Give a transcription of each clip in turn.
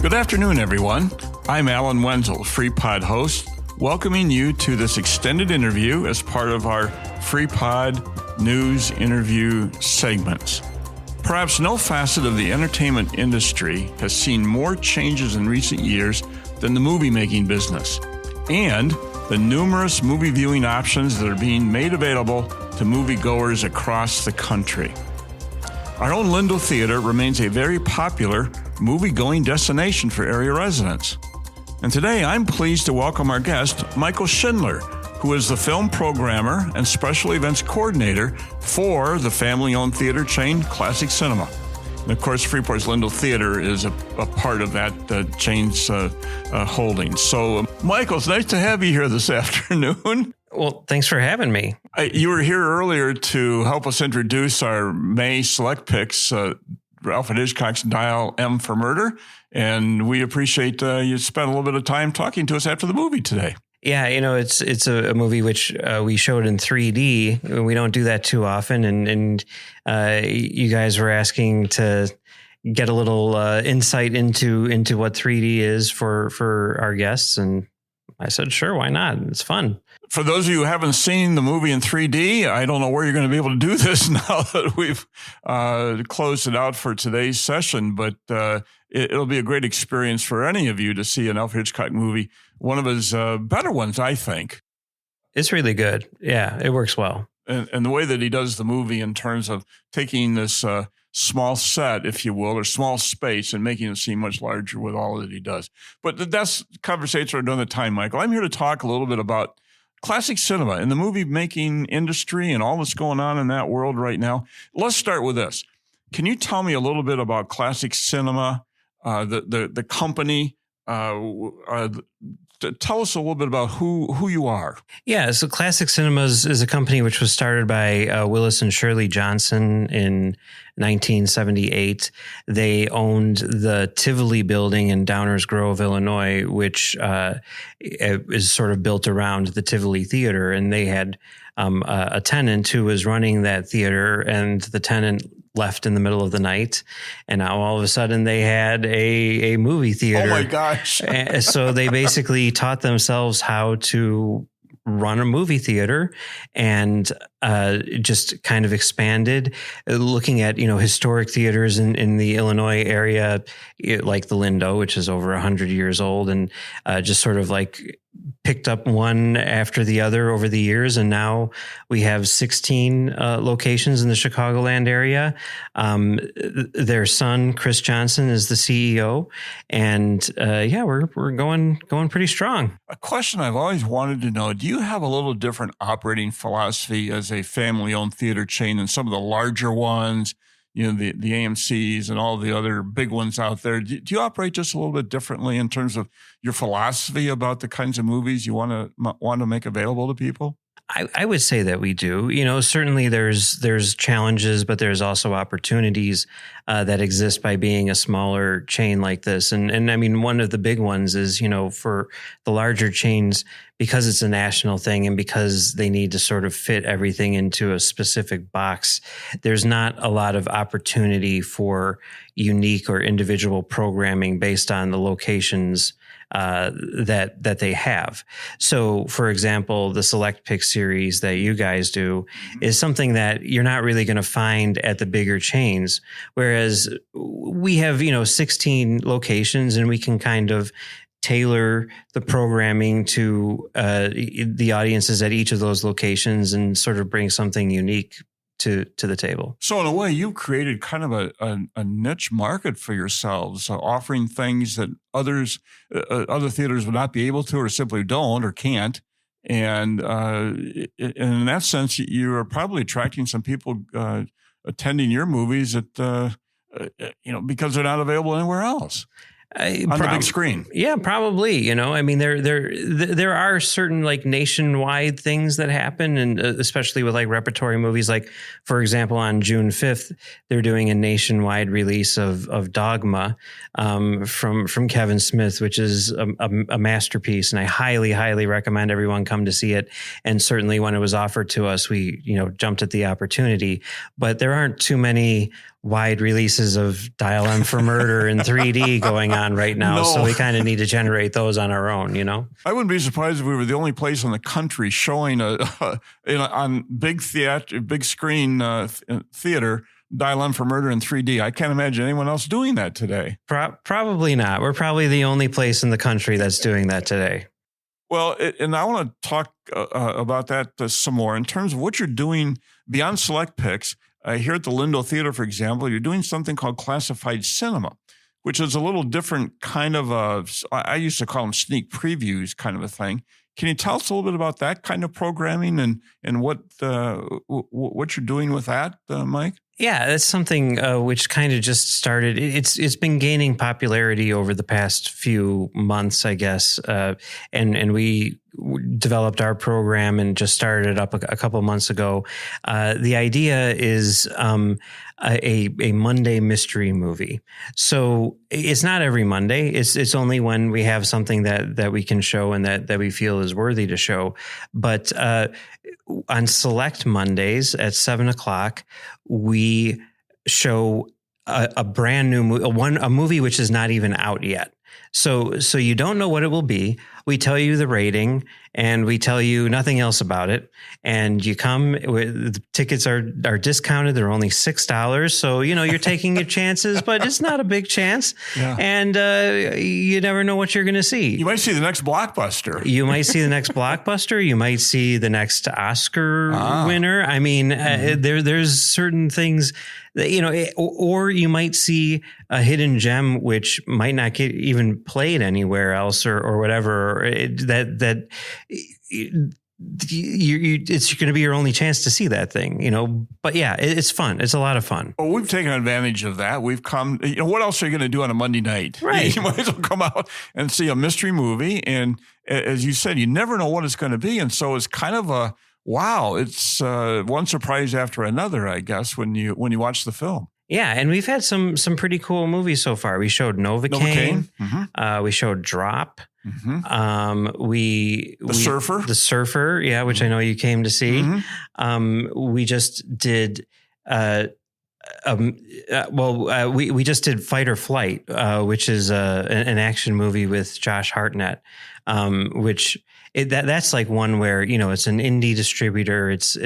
Good afternoon, everyone. I'm Alan Wenzel, Freepod host, welcoming you to this extended interview as part of our Freepod news interview segments. Perhaps no facet of the entertainment industry has seen more changes in recent years than the movie-making business, and the numerous movie viewing options that are being made available to moviegoers across the country. Our own Lindell Theater remains a very popular movie-going destination for area residents. And today I'm pleased to welcome our guest, Michael Schindler, who is the film programmer and special events coordinator for the family-owned theater chain Classic Cinema. And of course, Freeport's Lindell Theater is a part of that chain's holdings. So, Michael, it's nice to have you here this afternoon. Well, thanks for having me. You were here earlier to help us introduce our May select picks, Alfred Hitchcock's Dial M for Murder. And we appreciate you spent a little bit of time talking to us after the movie today. Yeah, you know, it's a movie which we showed in 3D. We don't do that too often. And you guys were asking to get a little insight into what 3D is for our guests. And I said, sure, why not? It's fun. For those of you who haven't seen the movie in 3D, I don't know where you're going to be able to do this now that we've closed it out for today's session, but it'll be a great experience for any of you to see an Alfred Hitchcock movie, one of his better ones, I think. It's really good. Yeah, it works well. And the way that he does the movie in terms of taking this small set, if you will, or small space and making it seem much larger with all that he does. But that's conversation for another time, Michael. I'm here to talk a little bit about classic cinema and the movie making industry and all that's going on in that world right now. Let's start with this. Can you tell me a little bit about classic cinema, the company? Tell us a little bit about who you are. Yeah, so Classic Cinemas is a company which was started by Willis and Shirley Johnson in 1978. They owned the Tivoli building in Downers Grove, Illinois, which is sort of built around the Tivoli Theater. And they had a tenant who was running that theater, and the tenant left in the middle of the night, and now all of a sudden they had a movie theater. Oh my gosh. So they basically taught themselves how to run a movie theater and just kind of expanded, looking at, historic theaters in the Illinois area, like the Lindo, which is over 100 years old, and just sort of like picked up one after the other over the years. And now we have 16 locations in the Chicagoland area. Their son, Chris Johnson, is the CEO. And we're going pretty strong. A question I've always wanted to know, do you have a little different operating philosophy as a family-owned theater chain than some of the larger ones, the AMCs and all the other big ones out there? Do you operate just a little bit differently in terms of your philosophy about the kinds of movies you want to make available to people? I would say that we do. Certainly there's challenges, but there's also opportunities that exist by being a smaller chain like this. And I mean, one of the big ones is, for the larger chains, because it's a national thing and because they need to sort of fit everything into a specific box, there's not a lot of opportunity for unique or individual programming based on the locations that they have. So, for example, the Select Pick series that you guys do is something that you're not really going to find at the bigger chains, whereas we have, 16 locations, and we can kind of tailor the programming to the audiences at each of those locations and sort of bring something unique to the table. So in a way, you created kind of a niche market for yourselves, offering things that other theaters would not be able to, or simply don't, or can't. And in that sense, you are probably attracting some people attending your movies that because they're not available anywhere else. On the big screen. Yeah, probably. I mean, there are certain like nationwide things that happen, and especially with like repertory movies. Like, for example, on June 5th, they're doing a nationwide release of Dogma from Kevin Smith, which is a masterpiece, and I highly, highly recommend everyone come to see it. And certainly when it was offered to us, we jumped at the opportunity. But there aren't too many wide releases of Dial M for Murder in 3D going on right now. No. So we kind of need to generate those on our own, you know? I wouldn't be surprised if we were the only place in the country showing on big screen theater, Dial M for Murder in 3D. I can't imagine anyone else doing that today. Probably not. We're probably the only place in the country that's doing that today. Well, and I want to talk about that some more in terms of what you're doing beyond select picks. Here at the Lindo Theater, for example, you're doing something called classified cinema, which is a little different kind of I used to call them sneak previews kind of a thing. Can you tell us a little bit about that kind of programming and what you're doing with that, Mike? Yeah, that's something which kind of just started. It's been gaining popularity over the past few months, I guess, and we developed our program and just started it up a couple months ago. The idea is a Monday mystery movie. So it's not every Monday. It's only when we have something that we can show and that we feel is worthy to show. But on select Mondays at 7:00, we show a brand new movie, a movie which is not even out yet. So you don't know what it will be. We tell you the rating and we tell you nothing else about it. And you come, the tickets are discounted. They're only $6. So, you're taking your chances, but it's not a big chance. Yeah. And you never know what you're going to see. You might see the next blockbuster. You might see the next blockbuster. You might see the next Oscar winner. I mean, there's certain things that, or you might see a hidden gem, which might not get even played anywhere else or whatever, it's going to be your only chance to see that thing, but yeah, it's fun. It's a lot of fun. Well, we've taken advantage of that. We've come, what else are you going to do on a Monday night? Right. You might as well come out and see a mystery movie. And as you said, you never know what it's going to be. And so it's kind of it's one surprise after another, I guess, when you watch the film. Yeah, and we've had some pretty cool movies so far. We showed Novocaine. Mm-hmm. We showed Drop. Mm-hmm. The Surfer, yeah, which I know you came to see. Mm-hmm. We just did. We just did Fight or Flight, which is an action movie with Josh Hartnett, which. That's like one where, it's an indie distributor. It's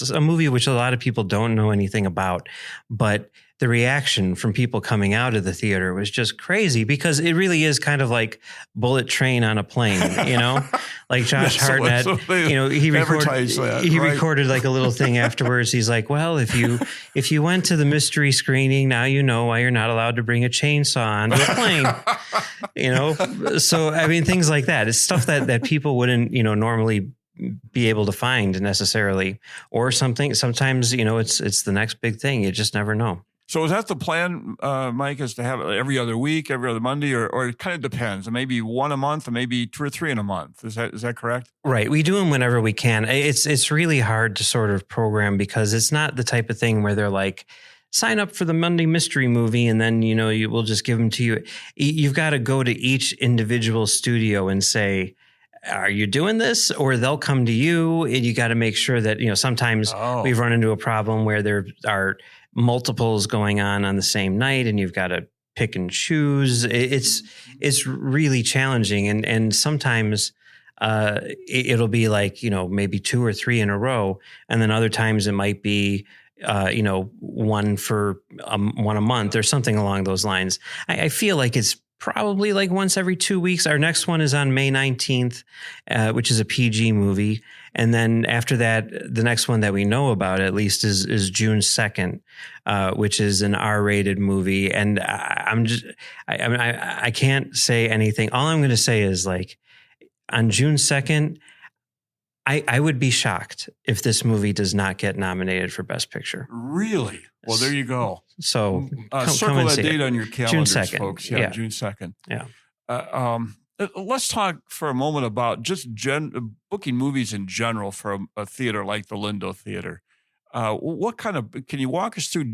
a movie which a lot of people don't know anything about, but the reaction from people coming out of the theater was just crazy because it really is kind of like Bullet Train on a plane, like Josh Hartnett, he recorded like a little thing afterwards. He's like, well, if you went to the mystery screening, now you know why you're not allowed to bring a chainsaw onto a plane, So, I mean, things like that. It's stuff that people wouldn't, normally be able to find necessarily, or something. Sometimes, it's the next big thing. You just never know. So is that the plan, Mike, is to have it every other week, every other Monday, or it kind of depends? Maybe one a month, or maybe 2 or 3 in a month. Is that correct? Right. We do them whenever we can. It's really hard to sort of program because it's not the type of thing where they're like, sign up for the Monday mystery movie, and then, you will just give them to you. You've got to go to each individual studio and say, are you doing this? Or they'll come to you, and you got to make sure that, sometimes we've run into a problem where there are multiples going on the same night, and you've got to pick and choose. It's really challenging. And sometimes it'll be like, maybe 2 or 3 in a row. And then other times it might be, one for one a month or something along those lines. I feel like it's probably like once every 2 weeks. Our next one is on May 19th, which is a PG movie. And then after that, the next one that we know about at least is June 2nd, which is an R-rated movie. And I can't say anything. All I'm going to say is like on June 2nd, I would be shocked if this movie does not get nominated for Best Picture. Really? Well, there you go. So circle that date on your calendars, June 2nd, folks. Yeah, June 2nd. Yeah. Let's talk for a moment about just booking movies in general for a theater like the Lindo Theater. Can you walk us through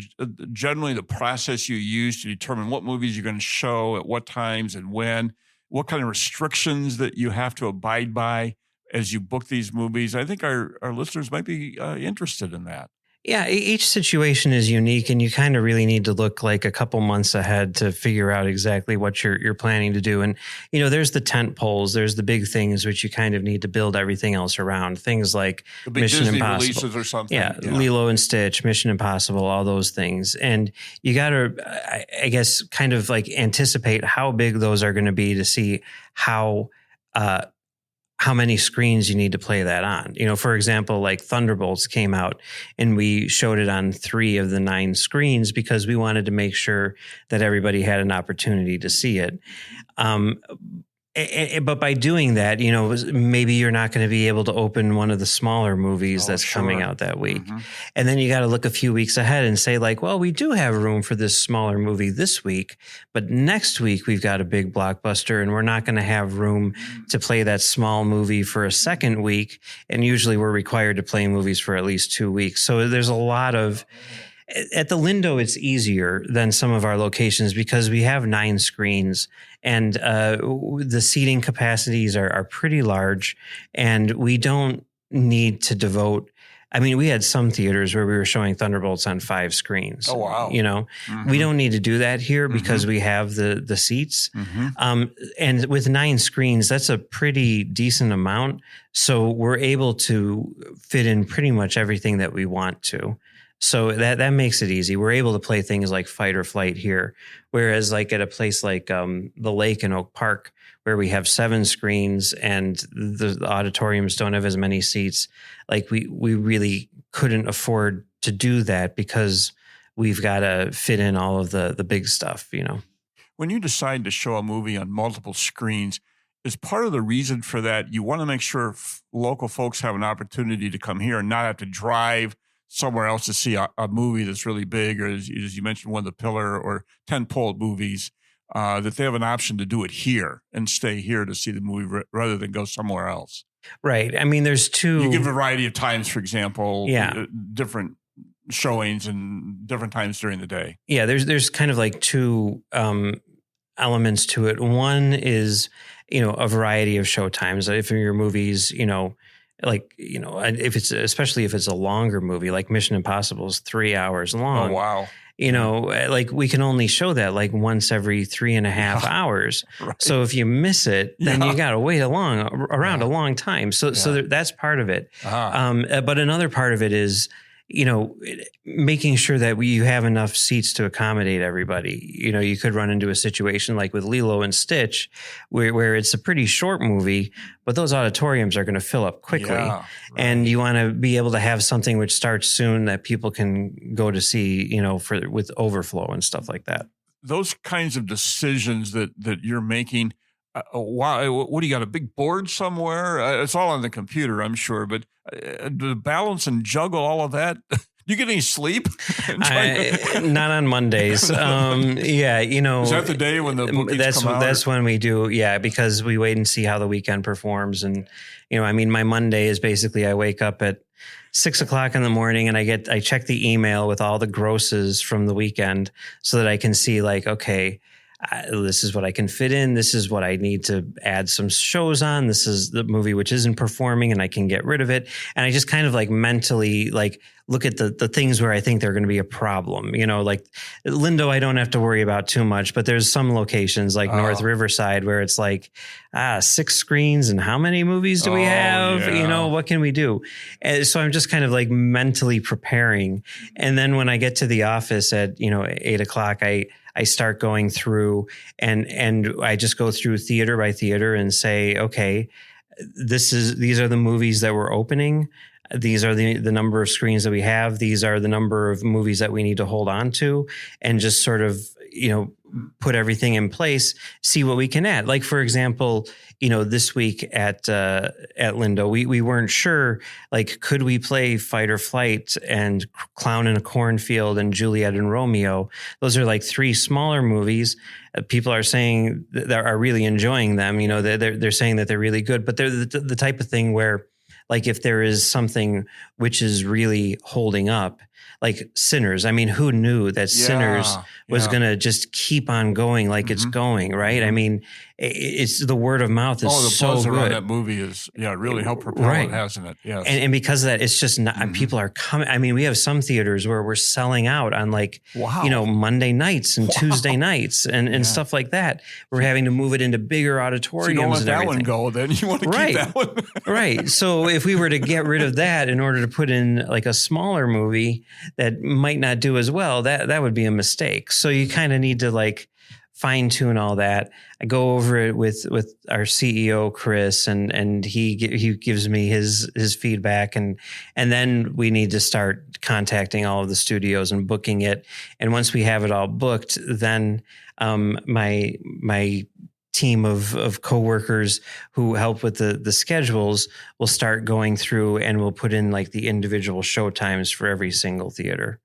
generally the process you use to determine what movies you're going to show at what times and when? What kind of restrictions that you have to abide by as you book these movies? I think our listeners might be interested in that. Yeah, each situation is unique, and you kind of really need to look like a couple months ahead to figure out exactly what you're planning to do. And there's the tent poles, there's the big things which you kind of need to build everything else around. Things like The big Mission Disney Impossible, releases or something. yeah, Lilo and Stitch, Mission Impossible, all those things. And you got to, I guess, kind of like anticipate how big those are going to be to see how many screens you need to play that on. For example, like Thunderbolts came out and we showed it on 3 of the 9 screens because we wanted to make sure that everybody had an opportunity to see it. But by doing that, maybe you're not going to be able to open one of the smaller movies that's coming out that week. Mm-hmm. And then you got to look a few weeks ahead and say like, well, we do have room for this smaller movie this week, but next week we've got a big blockbuster and we're not going to have room to play that small movie for a second week. And usually we're required to play movies for at least 2 weeks. So there's a lot of... At the Lindo, it's easier than some of our locations because we have 9 screens and the seating capacities are pretty large, and we don't need to devote. I mean, we had some theaters where we were showing Thunderbolts on 5 screens. Oh, wow. We don't need to do that here because we have the seats. And with 9 screens, that's a pretty decent amount. So we're able to fit in pretty much everything that we want to. So that makes it easy. We're able to play things like Fight or Flight here, whereas like at a place like the Lake in Oak Park, where we have 7 screens and the auditoriums don't have as many seats, like we really couldn't afford to do that because we've got to fit in all of the big stuff, When you decide to show a movie on multiple screens, is part of the reason for that you want to make sure local folks have an opportunity to come here and not have to drive somewhere else to see a movie that's really big, or as you mentioned, one of the pillar or tentpole movies, that they have an option to do it here and stay here to see the movie rather than go somewhere else. Right. I mean, there's 2. You give a variety of times, for example, yeah. Different showings and different times during the day. Yeah. There's kind of like 2 elements to it. One is, a variety of show times. If your movies, especially if it's a longer movie, like Mission Impossible is 3 hours long. Oh, wow. Like we can only show that like once every 3.5 hours. Right. So if you miss it, then you got to wait around a long time. So that's part of it. But another part of it is, making sure that you have enough seats to accommodate everybody. You could run into a situation like with Lilo and Stitch where it's a pretty short movie, but those auditoriums are going to fill up quickly. Yeah, right. And you want to be able to have something which starts soon that people can go to see, with overflow and stuff like that. Those kinds of decisions that you're making, why? What do you got? A big board somewhere? It's all on the computer, I'm sure. But to balance and juggle all of that, do you get any sleep? Not on Mondays. Yeah, Is that the day when the bookings come out? That's when we do. Yeah, because we wait and see how the weekend performs. And my Monday is basically I wake up at 6 o'clock in the morning and I check the email with all the grosses from the weekend so that I can see like, okay, this is what I can fit in. This is what I need to add some shows on. This is the movie which isn't performing and I can get rid of it. And I just kind of like mentally like look at the things where I think they're going to be a problem. Like Lindo, I don't have to worry about too much, but there's some locations like North Riverside where it's like, 6 screens and how many movies do we have? Yeah. What can we do? And so I'm just kind of like mentally preparing. And then when I get to the office at, 8 o'clock, I start going through and I just go through theater by theater and say, okay, these are the movies that we're opening. These are the number of screens that we have. These are the number of movies that we need to hold on to, and just sort of, put everything in place, see what we can add. Like, for example, this week at Lindo, we weren't sure, like, could we play Fight or Flight and Clown in a Cornfield and Juliet and Romeo? Those are like 3 smaller movies. People are saying that are really enjoying them. They're saying that they're really good, but they're the type of thing where, like, if there is something which is really holding up, like Sinners. I mean, who knew that Sinners was going to just keep on going like it's going, right? I mean, it's the word of mouth is the so buzz around good. that movie is really helped propel it, hasn't it? Yes. And because of that, it's just not, people are coming. I mean, we have some theaters where we're selling out on like, Monday nights and Tuesday nights and stuff like that. We're having to move it into bigger auditoriums. So you don't let and that everything. one go, then you want to keep that one. Right. So if we were to get rid of that in order to put in like a smaller movie that might not do as well, that would be a mistake. So you kind of need to like fine tune all that. I go over it with our CEO, Chris, and he gives me his feedback, and then we need to start contacting all of the studios and booking it. And once we have it all booked, then my team of coworkers who help with the schedules will start going through and we'll put in like the individual show times for every single theater.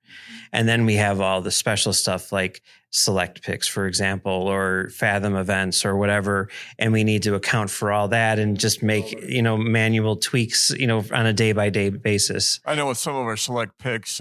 And then we have all the special stuff like Select Picks, for example, or Fathom events or whatever. And we need to account for all that and just make, manual tweaks, on a day by day basis. I know with some of our Select Picks,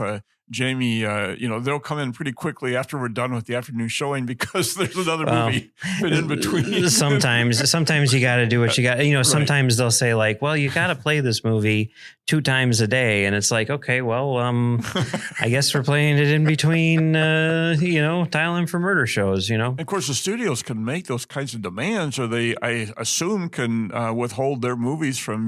Jamie, they'll come in pretty quickly after we're done with the afternoon showing because there's another movie fit in between. Sometimes you got to do what you got. Sometimes they'll say like, well, you got to play this movie 2 times a day. And it's like, okay, well, I guess we're playing it in between, Dial In for Murder shows, And of course, the studios can make those kinds of demands, or they, I assume, can withhold their movies from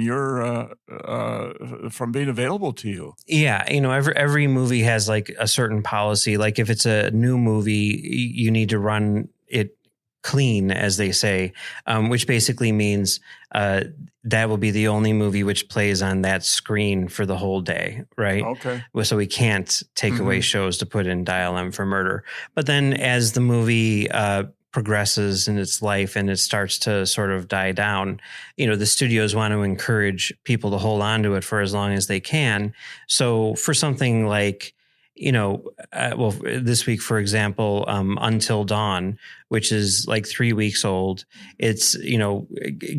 from being available to you. Yeah. Every movie has like a certain policy. Like if it's a new movie, you need to run it clean, as they say, which basically means that will be the only movie which plays on that screen for the whole day, right? Okay. So we can't take away shows to put in Dial M for Murder. But then as the movie progresses in its life and it starts to sort of die down, the studios want to encourage people to hold on to it for as long as they can. So for something like, this week, for example, Until Dawn, which is like 3 weeks old, it's,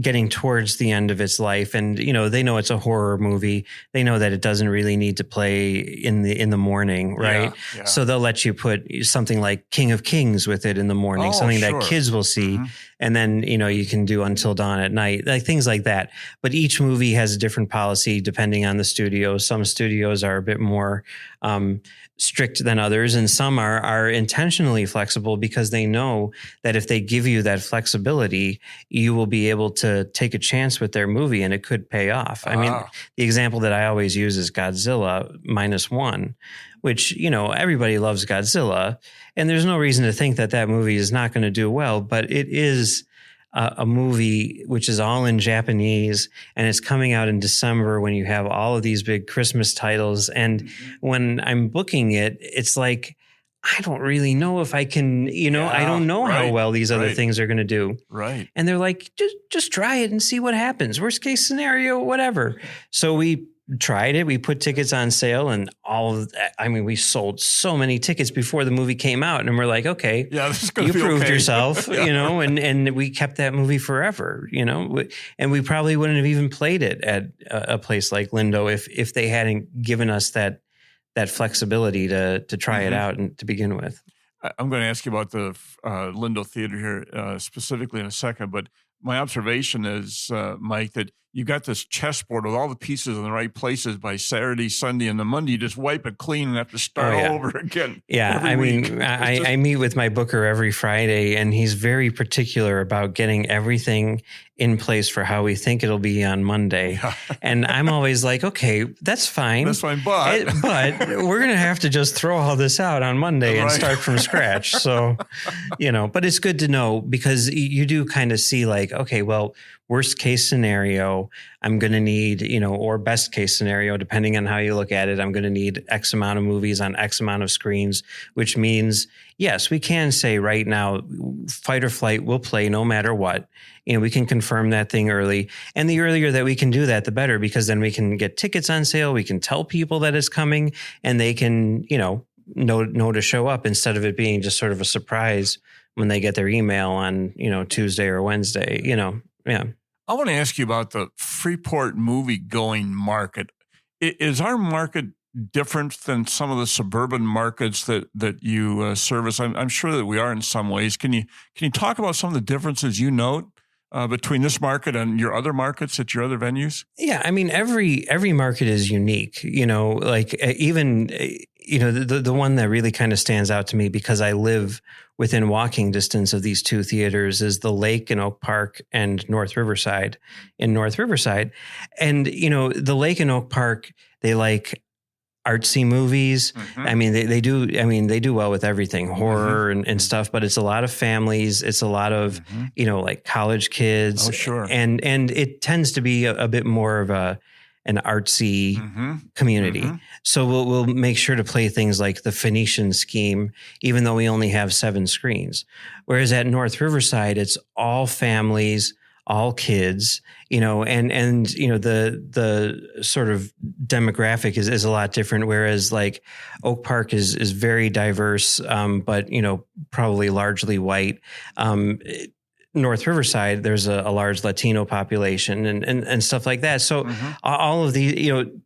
getting towards the end of its life. And, they know it's a horror movie. They know that it doesn't really need to play in the morning. Right. Yeah. So they'll let you put something like King of Kings with it in the morning, something that kids will see. And then, you can do Until Dawn at night, like things like that. But each movie has a different policy depending on the studio. Some studios are a bit more strict than others, and some are intentionally flexible because they know that if they give you that flexibility, you will be able to take a chance with their movie and it could pay off. I mean, the example that I always use is Godzilla -1, which, everybody loves Godzilla, and there's no reason to think that movie is not going to do well, but it is a movie which is all in Japanese, and it's coming out in December when you have all of these big Christmas titles. And when I'm booking it, it's like, I don't really know if I can, I don't know how well these other things are going to do. Right. And they're like, just try it and see what happens. Worst case scenario, whatever. So we tried it. We put tickets on sale and all of that. I mean, we sold so many tickets before the movie came out, and we're like, okay, this is gonna you be proved okay. yourself, and we kept that movie forever, and we probably wouldn't have even played it at a place like Lindo if they hadn't given us that flexibility to try it out and to begin with. I'm going to ask you about the Lindo Theater here specifically in a second, but my observation is, Mike, that you got this chessboard with all the pieces in the right places by Saturday, Sunday, and the Monday. You just wipe it clean and have to start all over again. Yeah, I mean, I meet with my booker every Friday, and he's very particular about getting everything in place for how we think it'll be on Monday. Yeah. And I'm always like, okay, that's fine. That's fine, but we're going to have to just throw all this out on Monday and start from scratch. So, but it's good to know because you do kind of see like, okay, well, worst case scenario, I'm going to need, or best case scenario, depending on how you look at it, I'm going to need X amount of movies on X amount of screens, which means, yes, we can say right now, Fight or Flight will play no matter what. We can confirm that thing early. And the earlier that we can do that, the better, because then we can get tickets on sale. We can tell people that it's coming and they can, know to show up instead of it being just sort of a surprise when they get their email on, Tuesday or Wednesday, Yeah. I want to ask you about the Freeport movie-going market. Is our market different than some of the suburban markets that you service? I'm sure that we are in some ways. Can you talk about some of the differences you note? between this market and your other markets at your other venues? Yeah, I mean, every market is unique. Like even the one that really kind of stands out to me because I live within walking distance of these two theaters is the Lake in Oak Park and North Riverside in North Riverside. And the Lake in Oak Park, they like artsy movies. Mm-hmm. I mean, they do. I mean, they do well with everything, horror and stuff. But it's a lot of families. It's a lot of like college kids. Oh, sure. And it tends to be a bit more of an artsy community. Mm-hmm. So we'll make sure to play things like the Phoenician Scheme, even though we only have 7 screens. Whereas at North Riverside, it's all families, all kids, and the sort of demographic is a lot different. Whereas like Oak Park is very diverse, but probably largely white. North Riverside, there's a large Latino population and stuff like that. So all of the,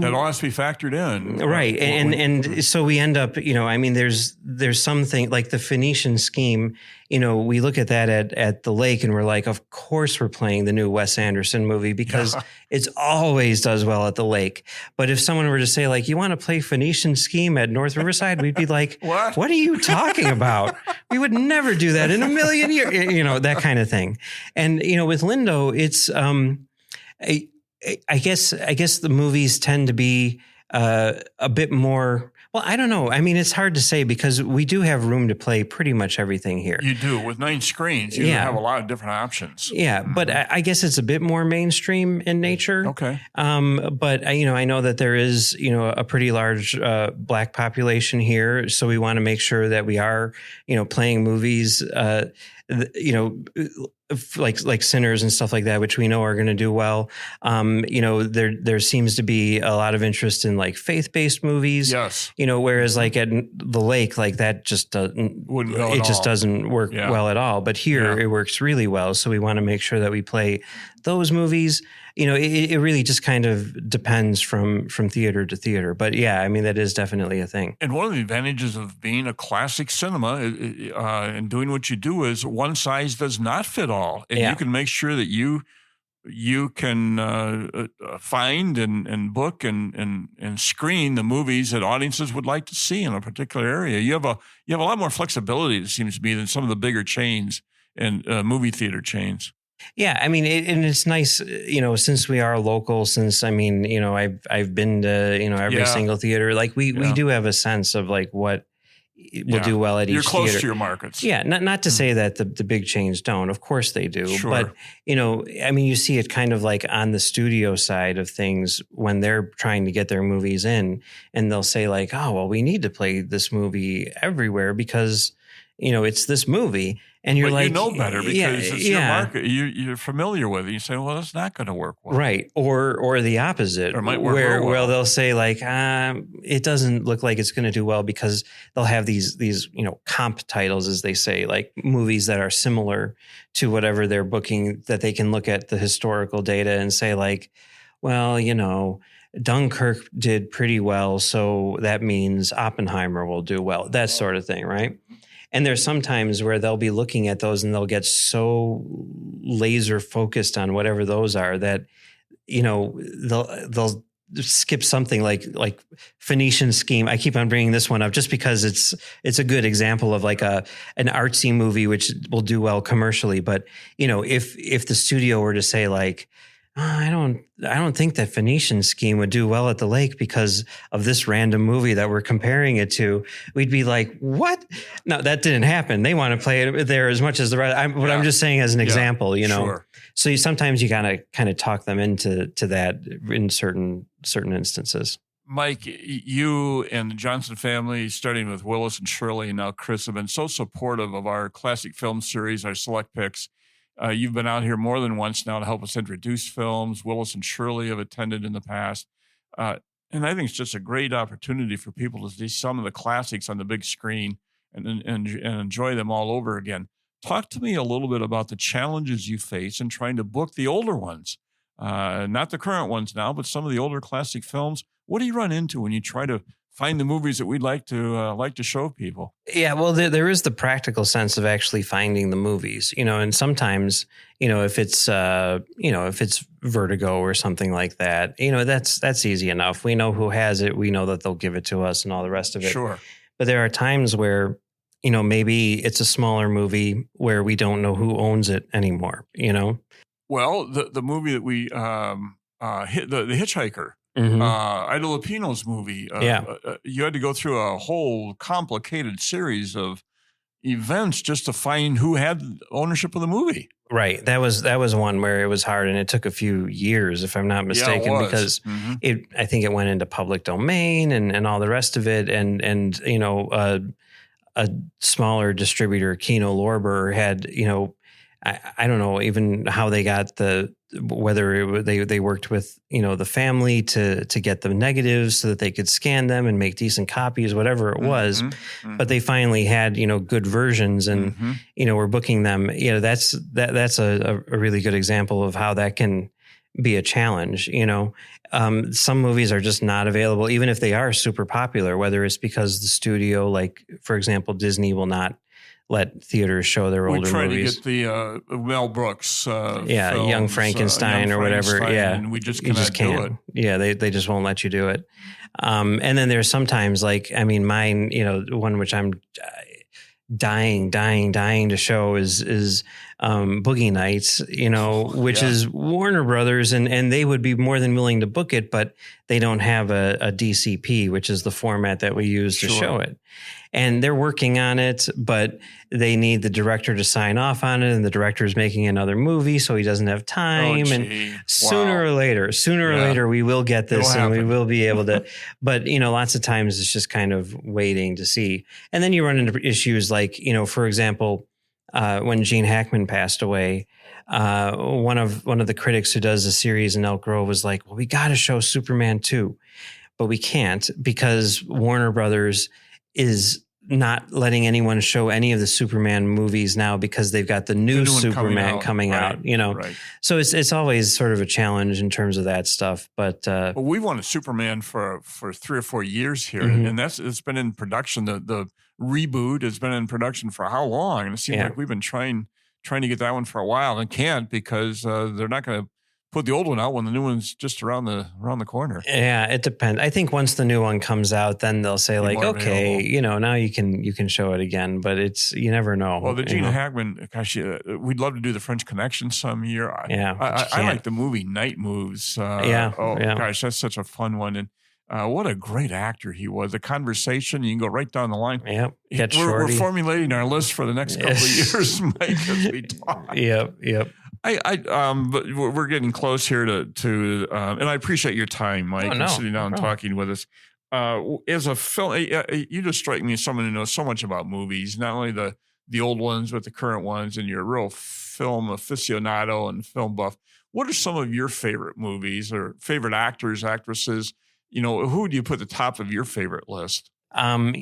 that all has to be factored in. Right. And so we end up, I mean, there's something like the Phoenician Scheme, we look at that at the Lake and we're like, of course we're playing the new Wes Anderson movie because it's always does well at the Lake. But if someone were to say like, you want to play Phoenician Scheme at North Riverside, we'd be like, what are you talking about? We would never do that in a million years, that kind of thing. And, with Lindo, it's, I guess the movies tend to be a bit more. Well, I don't know. I mean, it's hard to say because we do have room to play pretty much everything here. You do. With 9 screens, you have a lot of different options. Yeah, but I guess it's a bit more mainstream in nature. Okay. But I know that there is, a pretty large Black population here, so we want to make sure that we are, playing movies, like Sinners and stuff like that, which we know are going to do well. There seems to be a lot of interest in like faith-based movies. Yes. Whereas like at the Lake, like that just doesn't work well at all. But here it works really well. So we want to make sure that we play those movies. It really just kind of depends from theater to theater. But yeah, I mean, that is definitely a thing. And one of the advantages of being a classic cinema and doing what you do is one size does not fit all. And you can make sure that you can find and book and screen the movies that audiences would like to see in a particular area. You have a lot more flexibility, it seems to me, than some of the bigger chains and movie theater chains. Yeah, I mean, and it's nice, since we are local. Since I've been to every single theater. Like we do have a sense of like what will do well at each theater. You're close to your markets. Yeah, not to say that the big chains don't. Of course they do. Sure. But I mean, you see it kind of like on the studio side of things when they're trying to get their movies in, and they'll say like, oh well, we need to play this movie everywhere because it's this movie. And you're like, better because it's your market. You're familiar with it. You say, well, that's not going to work well. Right. Or the opposite. Or it might work well. They'll say like, it doesn't look like it's going to do well because they'll have these comp titles, as they say, like movies that are similar to whatever they're booking, that they can look at the historical data and say like, well, Dunkirk did pretty well, so that means Oppenheimer will do well. That sort of thing, right? And there's some times where they'll be looking at those and they'll get so laser focused on whatever those are that, they'll skip something like Phoenician Scheme. I keep on bringing this one up just because it's a good example of like an artsy movie, which will do well commercially. But, if the studio were to say like, I don't think that Phoenician Scheme would do well at the Lake because of this random movie that we're comparing it to. We'd be like, what? No, that didn't happen. They want to play it there as much as the rest. I'm just saying as an example, Sure. So sometimes you gotta kind of talk them into that in certain instances. Mike, you and the Johnson family, starting with Willis and Shirley and now Chris, have been so supportive of our classic film series, our select picks. You've been out here more than once now to help us introduce films. Willis and Shirley have attended in the past. And I think it's just a great opportunity for people to see some of the classics on the big screen and enjoy them all over again. Talk to me a little bit about the challenges you face in trying to book the older ones, not the current ones now, but some of the older classic films. What do you run into when you try to find the movies that we'd like to show people. Yeah, well, there is the practical sense of actually finding the movies, and sometimes, if it's Vertigo or something like that, that's easy enough. We know who has it. We know that they'll give it to us and all the rest of it. Sure. But there are times where, maybe it's a smaller movie where we don't know who owns it anymore, Well, the movie that we hit, the Hitchhiker, Mm-hmm. Ida Lupino's movie. You had to go through a whole complicated series of events just to find who had ownership of the movie. Right. That was one where it was hard, and it took a few years, if I'm not mistaken, it was. because Mm-hmm. I think it went into public domain and all the rest of it. And a smaller distributor, Kino Lorber, had, I don't know even how they got whether they worked with, the family to get the negatives so that they could scan them and make decent copies, whatever it was. Mm-hmm. But they finally had, good versions, and, Mm-hmm. we're booking them. That's a really good example of how that can be a challenge. Some movies are just not available, even if they are super popular, whether it's because the studio, like, for example, Disney will not let theaters show their older movies. We tried to get the Mel Brooks films, Young Frankenstein or whatever. Yeah, and we just can't do it. Yeah, they just won't let you do it. And then there's sometimes, like, mine, one which I'm dying to show is Boogie Nights, which is Warner Brothers, and they would be more than willing to book it, but they don't have a DCP, which is the format that we use to show it. And they're working on it, but they need the director to sign off on it, and the director is making another movie, so he doesn't have time. And sooner or later, we will get this, and we will be able to. But lots of times it's just kind of waiting to see, and then you run into issues like, for example, when Gene Hackman passed away, one of the critics who does the series in Elk Grove was like, "Well, we got to show Superman 2, but we can't because Warner Brothers is not letting anyone show any of the Superman movies now because they've got the new Superman coming out, Right. So it's always sort of a challenge in terms of that stuff. But well, we wanted Superman for 3 or 4 years here, Mm-hmm. and it's been in production. The reboot has been in production for how long? And it seems like we've been trying to get that one for a while and can't because they're not going to put the old one out when the new one's just around the corner. Yeah, it depends. I think once the new one comes out, then they'll say like, okay, now you can show it again, but you never know. Well, the Gene Hackman, gosh, we'd love to do the French Connection some year. I like the movie Night Moves. Gosh, that's such a fun one. And what a great actor he was. The Conversation, you can go right down the line. Yep. We're formulating our list for the next couple of years, Mike, as we talk. Yep. But we're getting close here to and I appreciate your time, Mike, and sitting down and talking with us. As a film, you just strike me as someone who knows so much about movies, not only the old ones, but the current ones, and you're a real film aficionado and film buff. What are some of your favorite movies or favorite actors, actresses? Who do you put at the top of your favorite list? Paul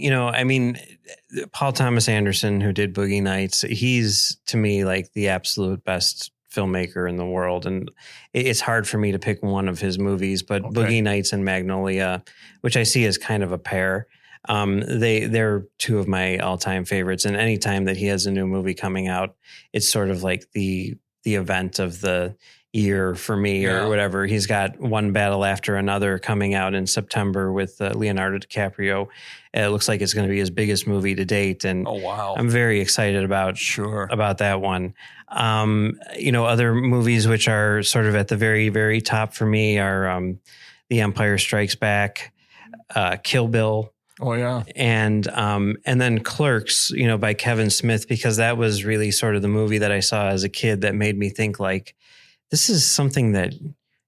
Thomas Anderson, who did Boogie Nights, he's to me like the absolute best filmmaker in the world. And it's hard for me to pick one of his movies, but Boogie Nights and Magnolia, which I see as kind of a pair, they're two of my all-time favorites. And anytime that he has a new movie coming out, it's sort of like the event of the year for me or whatever. He's got One Battle After Another coming out in September with Leonardo DiCaprio. It looks like it's going to be his biggest movie to date. And I'm very excited about that one. Other movies which are sort of at the very, very top for me are The Empire Strikes Back, Kill Bill. Oh yeah. And then Clerks, by Kevin Smith, because that was really sort of the movie that I saw as a kid that made me think like, this is something that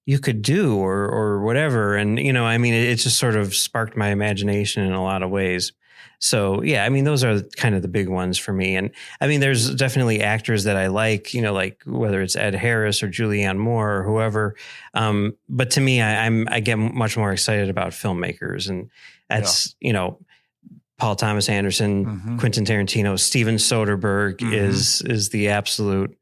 you could do or whatever. And, it just sort of sparked my imagination in a lot of ways. So, those are kind of the big ones for me. And there's definitely actors that I like, like whether it's Ed Harris or Julianne Moore or whoever. But to me, I get much more excited about filmmakers, and that's, Paul Thomas Anderson, Quentin Tarantino, Steven Soderbergh is the absolute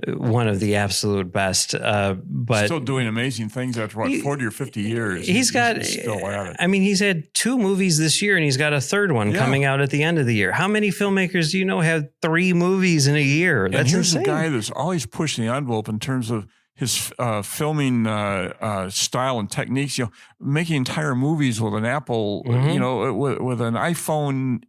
one of the absolute best. But still doing amazing things after 40 or 50 years. He's still at it. I mean, he's had 2 movies this year, and he's got a 3rd one coming out at the end of the year. How many filmmakers do you know have 3 movies in a year? That's and here's insane. a guy that's always pushing the envelope in terms of his filming style and techniques. Making entire movies with an Apple, with an iPhone,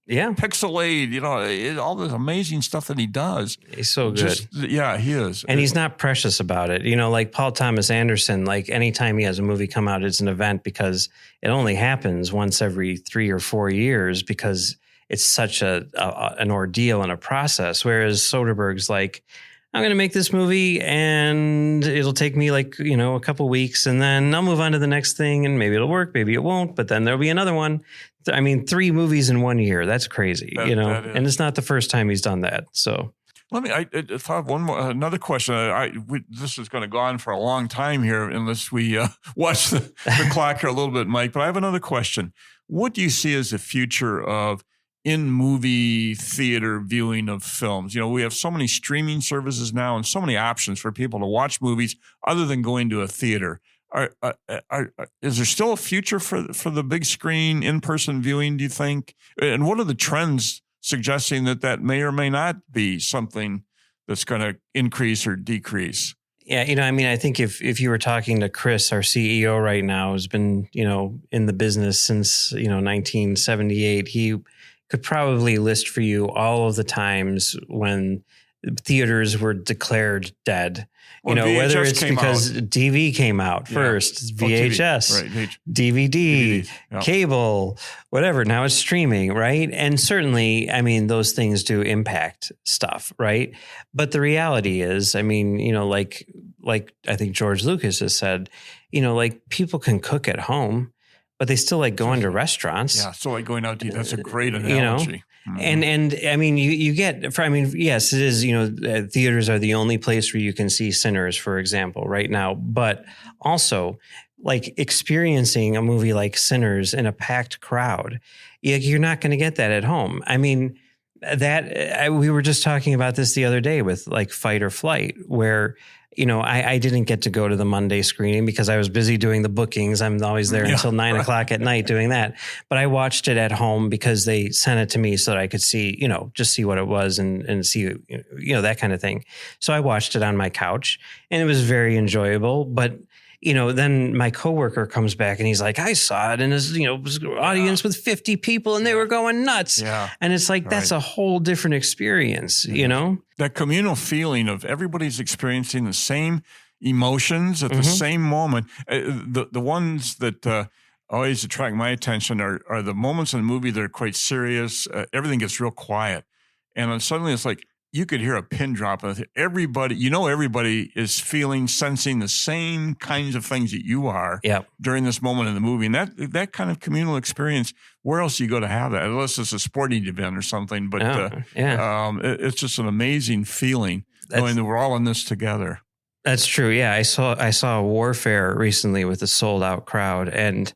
Pixel 8, all this amazing stuff that he does. He's so good. He is. And he's not precious about it. Like Paul Thomas Anderson, like anytime he has a movie come out, it's an event because it only happens once every 3 or 4 years because it's such an ordeal and a process. Whereas Soderbergh's like, I'm going to make this movie and it'll take me a couple weeks and then I'll move on to the next thing and maybe it'll work, maybe it won't, but then there'll be another one. I mean, 3 movies in 1 year. That's crazy, and it's not the first time he's done that. So I thought another question. This is going to go on for a long time here unless we watch the clock here a little bit, Mike, but I have another question. What do you see as the future of in-movie theater viewing of films? We have so many streaming services now and so many options for people to watch movies other than going to a theater. Is there still a future for the big screen in-person viewing, do you think? And what are the trends suggesting that may or may not be something that's going to increase or decrease? Yeah, I think if you were talking to Chris, our CEO right now, who's been, in the business since, 1978, he could probably list for you all of the times when theaters were declared dead. Whether it's because DV came out first, VHS, right. DVD, cable, whatever. Now it's streaming, right? And certainly, those things do impact stuff, right? But the reality is, like I think George Lucas has said, people can cook at home, but they still like going to restaurants. Yeah, so like going out to eat. That's a great analogy. And you get, yes, it is, theaters are the only place where you can see Sinners, for example, right now. But also, like experiencing a movie like Sinners in a packed crowd, you're not going to get that at home. We were just talking about this the other day with like Fight or Flight, where I didn't get to go to the Monday screening because I was busy doing the bookings. I'm always there until 9 o'clock at night doing that. But I watched it at home because they sent it to me so that I could see, just see what it was and see, that kind of thing. So I watched it on my couch and it was very enjoyable. But then my coworker comes back and he's like, I saw it in his, audience with 50 people and they were going nuts. Yeah. And it's like, that's a whole different experience, That communal feeling of everybody's experiencing the same emotions at the same moment. The ones that always attract my attention are the moments in the movie that are quite serious. Everything gets real quiet. And then suddenly it's like, you could hear a pin drop. Everybody is feeling, sensing the same kinds of things that you are during this moment in the movie. And that kind of communal experience, where else do you go to have that? Unless it's a sporting event or something. But it's just an amazing feeling knowing that we're all in this together. That's true. Yeah, I saw Warfare recently with a sold out crowd and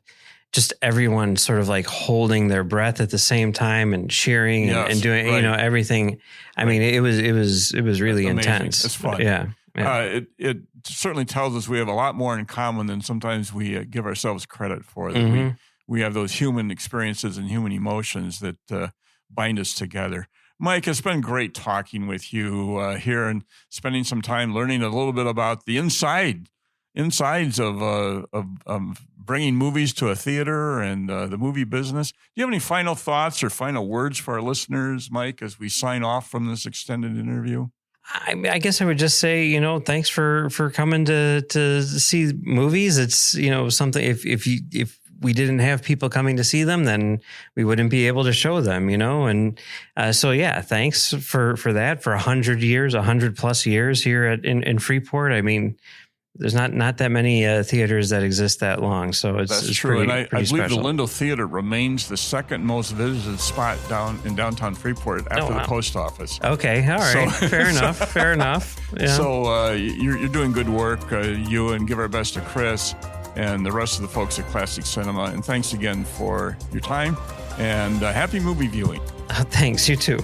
just everyone sort of like holding their breath at the same time and cheering and doing, everything. It was really intense. It's fun. Yeah. It certainly tells us we have a lot more in common than sometimes we give ourselves credit for. That we have those human experiences and human emotions that bind us together. Mike, it's been great talking with you here and spending some time learning a little bit about the insides of bringing movies to a theater and the movie business. Do you have any final thoughts or final words for our listeners, Mike, as we sign off from this extended interview? I guess I would just say, thanks for coming to see movies. It's, something if we didn't have people coming to see them, then we wouldn't be able to show them, and so thanks for that, for 100 years, 100 plus years here in Freeport. There's not that many theaters that exist that long, so it's true. Pretty, and I believe special. The Lindell Theater remains the second most visited spot in downtown Freeport after the post office. Okay, all right, fair enough. Yeah. So you're doing good work, you, and give our best to Chris and the rest of the folks at Classic Cinema. And thanks again for your time and happy movie viewing. Thanks, you too.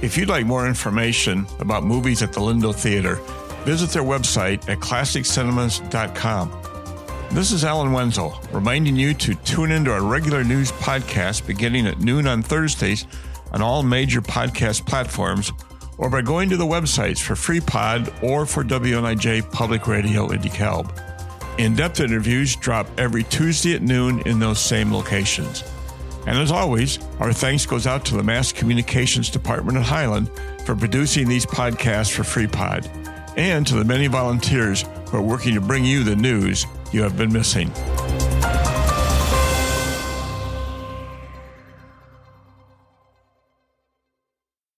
If you'd like more information about movies at the Lindo Theater, visit their website at classiccinemas.com. This is Alan Wenzel, reminding you to tune into our regular news podcast beginning at noon on Thursdays on all major podcast platforms, or by going to the websites for Freepod or for WNIJ Public Radio in DeKalb. In-depth interviews drop every Tuesday at noon in those same locations. And as always, our thanks goes out to the Mass Communications Department at Highland for producing these podcasts for Freepod, and to the many volunteers who are working to bring you the news you have been missing.